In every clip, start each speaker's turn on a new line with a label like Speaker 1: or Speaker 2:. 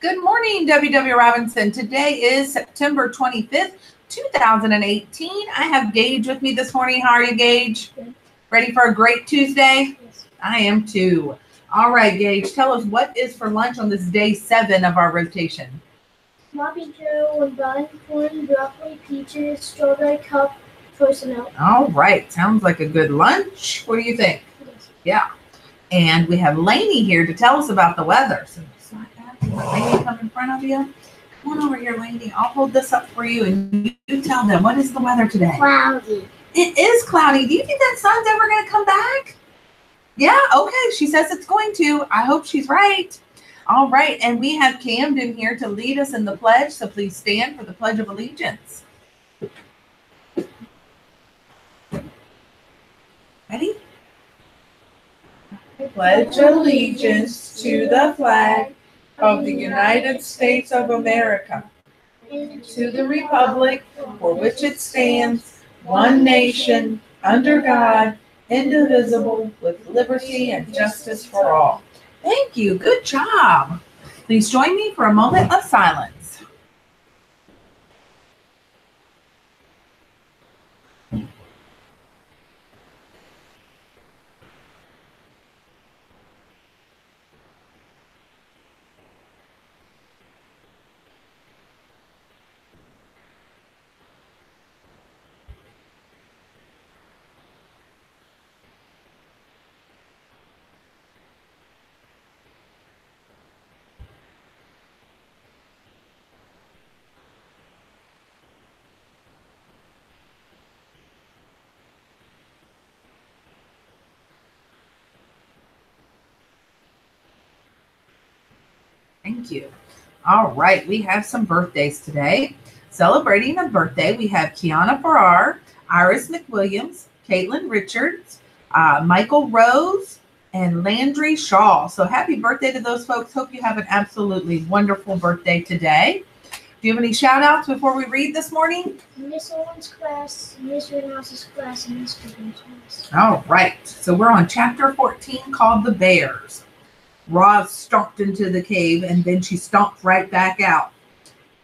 Speaker 1: Good morning, W.W. Robinson. Today is September 25th, 2018. I have Gage with me this morning. How are you, Gage?
Speaker 2: Good.
Speaker 1: Ready for a great Tuesday?
Speaker 2: Yes.
Speaker 1: I am too. All right, Gage, tell us what is for lunch on this day 7 of our rotation.
Speaker 2: Sloppy Joe with bun, corn, broccoli, peaches, strawberry cup, choice milk.
Speaker 1: All right, sounds like a good lunch. What do you think?
Speaker 2: Yes.
Speaker 1: Yeah. And we have Lainey here to tell us about the weather. So slide that. Let Lainey come in front of you. Come on over here, Lainey. I'll hold this up for you, and you tell them, what is the weather today?
Speaker 2: Cloudy.
Speaker 1: It is cloudy. Do you think that sun's ever going to come back? Yeah, okay. She says it's going to. I hope she's right. All right, and we have Camden here to lead us in the pledge, so please stand for the Pledge of Allegiance. Ready? I pledge allegiance to the flag of the United States of America, to the republic for which it stands, one nation, under God, indivisible, with liberty and justice for all. Thank you. Good job. Please join me for a moment of silence. Thank you. All right, we have some birthdays today. Celebrating a birthday, we have Kiana Farrar, Iris McWilliams, Caitlin Richards, Michael Rose, and Landry Shaw. So happy birthday to those folks. Hope you have an absolutely wonderful birthday today. Do you have any shout outs before we read this morning?
Speaker 2: Miss Owen's class, Miss Rittenhouse's class, and Miss Coogan's class.
Speaker 1: All right, so we're on chapter 14 called The Bears. Roz stomped into the cave, and then she stomped right back out.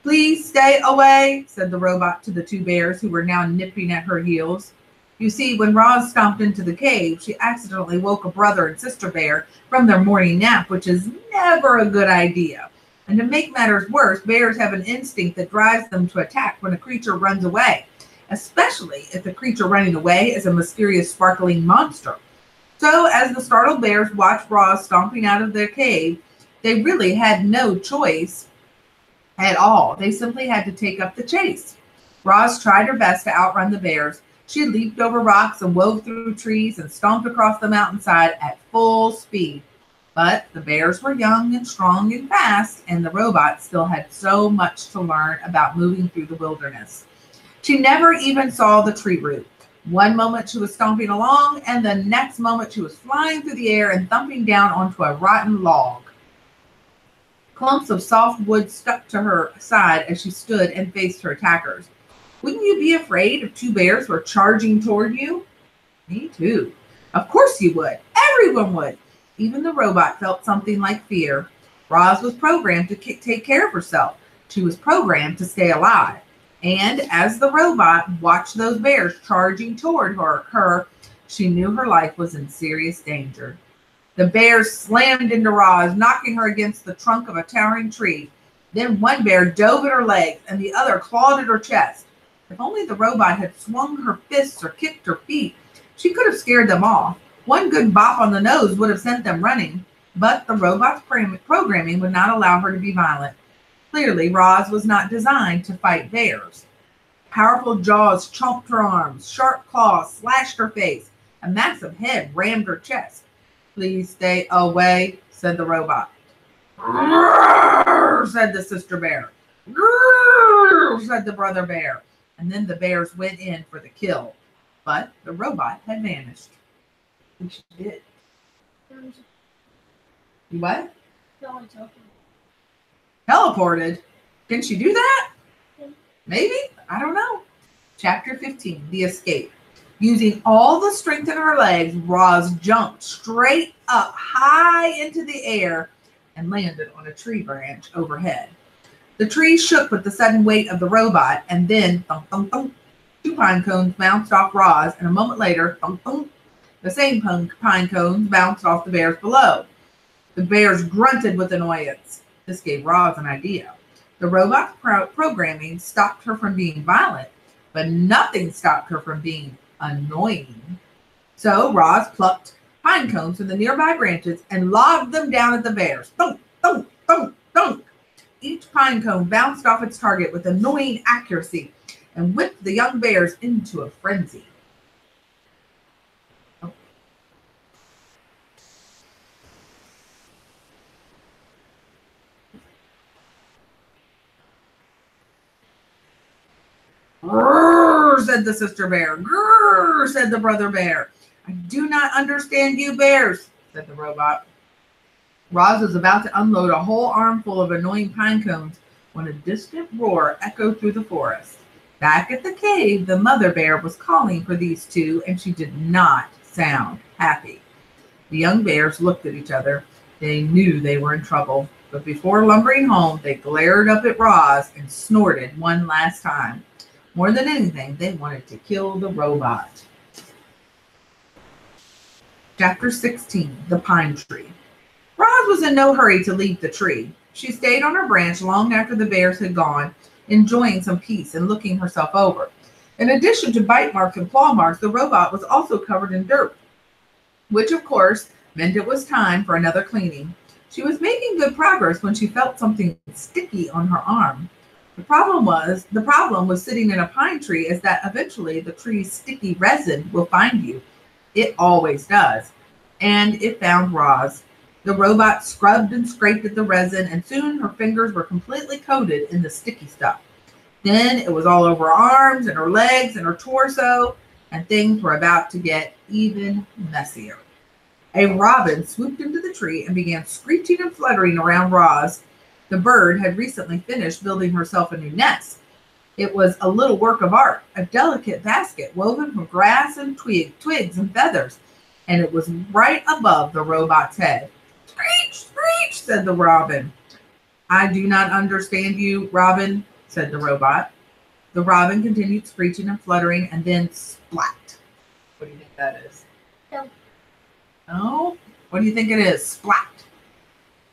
Speaker 1: Please stay away, said the robot to the two bears who were now nipping at her heels. You see, when Roz stomped into the cave, she accidentally woke a brother and sister bear from their morning nap, which is never a good idea. And to make matters worse, bears have an instinct that drives them to attack when a creature runs away, especially if the creature running away is a mysterious sparkling monster. So as the startled bears watched Roz stomping out of their cave, they really had no choice at all. They simply had to take up the chase. Roz tried her best to outrun the bears. She leaped over rocks and wove through trees and stomped across the mountainside at full speed. But the bears were young and strong and fast, and the robot still had so much to learn about moving through the wilderness. She never even saw the tree root. One moment she was stomping along, and the next moment she was flying through the air and thumping down onto a rotten log. Clumps of soft wood stuck to her side as she stood and faced her attackers. Wouldn't you be afraid if two bears were charging toward you? Me too. Of course you would. Everyone would. Even the robot felt something like fear. Roz was programmed to take care of herself. She was programmed to stay alive. And as the robot watched those bears charging toward her, she knew her life was in serious danger. The bears slammed into Roz, knocking her against the trunk of a towering tree. Then one bear dove at her legs and the other clawed at her chest. If only the robot had swung her fists or kicked her feet, she could have scared them off. One good bop on the nose would have sent them running, but the robot's programming would not allow her to be violent. Clearly, Roz was not designed to fight bears. Powerful jaws chomped her arms, sharp claws slashed her face, a massive head rammed her chest. Please stay away, said the robot. Grrr, said the sister bear. Grrr, said the brother bear. And then the bears went in for the kill. But the robot had vanished. She did. What? Teleported? Can she do that? Maybe? I don't know. Chapter 15, The Escape. Using all the strength in her legs, Roz jumped straight up high into the air and landed on a tree branch overhead. The tree shook with the sudden weight of the robot, and then thump, thump, thump, 2 pine cones bounced off Roz, and a moment later, thump, thump, the same pine cones bounced off the bears below. The bears grunted with annoyance. This gave Roz an idea. The robot's programming stopped her from being violent, but nothing stopped her from being annoying. So Roz plucked pine cones from the nearby branches and lobbed them down at the bears. Thunk, thunk, thunk, thunk. Each pine cone bounced off its target with annoying accuracy and whipped the young bears into a frenzy. Grrr, said the sister bear. Grrr, said the brother bear. I do not understand you bears, said the robot. Roz was about to unload a whole armful of annoying pine cones when a distant roar echoed through the forest. Back at the cave, the mother bear was calling for these two, and she did not sound happy. The young bears looked at each other. They knew they were in trouble, but before lumbering home, they glared up at Roz and snorted one last time. More than anything, they wanted to kill the robot. Chapter 16, The Pine Tree. Roz was in no hurry to leave the tree. She stayed on her branch long after the bears had gone, enjoying some peace and looking herself over. In addition to bite marks and claw marks, the robot was also covered in dirt, which of course meant it was time for another cleaning. She was making good progress when she felt something sticky on her arm. The problem was sitting in a pine tree is that eventually the tree's sticky resin will find you. It always does. And it found Roz. The robot scrubbed and scraped at the resin, and soon her fingers were completely coated in the sticky stuff. Then it was all over her arms and her legs and her torso, and things were about to get even messier. A robin swooped into the tree and began screeching and fluttering around Roz. The bird had recently finished building herself a new nest. It was a little work of art, a delicate basket woven from grass and twigs and feathers, and it was right above the robot's head. Screech, screech, said the robin. I do not understand you, Robin, said the robot. The robin continued screeching and fluttering and then splat. What do you think that is?
Speaker 2: No.
Speaker 1: No? What do you think it is? Splat.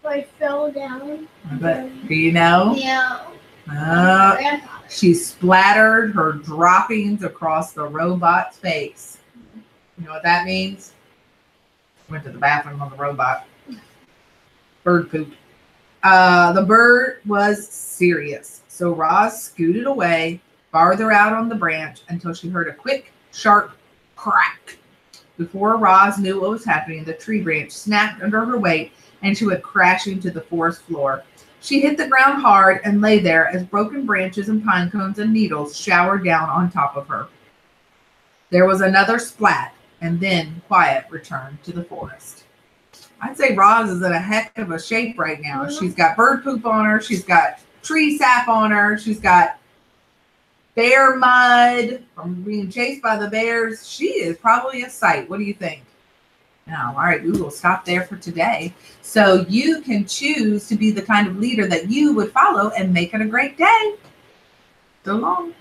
Speaker 2: I fell down.
Speaker 1: But do you know?
Speaker 2: Yeah.
Speaker 1: She splattered her droppings across the robot's face. You know what that means? Went to the bathroom on the robot. Bird poop. The bird was serious, so Roz scooted away farther out on the branch until she heard a quick, sharp crack. Before Roz knew what was happening, the tree branch snapped under her weight and she went crashing to the forest floor. She hit the ground hard and lay there as broken branches and pine cones and needles showered down on top of her. There was another splat, and then quiet returned to the forest. I'd say Roz is in a heck of a shape right now.
Speaker 2: Mm-hmm.
Speaker 1: She's got bird poop on her. She's got tree sap on her. She's got bear mud from being chased by the bears. She is probably a sight. What do you think? Now, all right, we will stop there for today. So you can choose to be the kind of leader that you would follow and make it a great day. So long.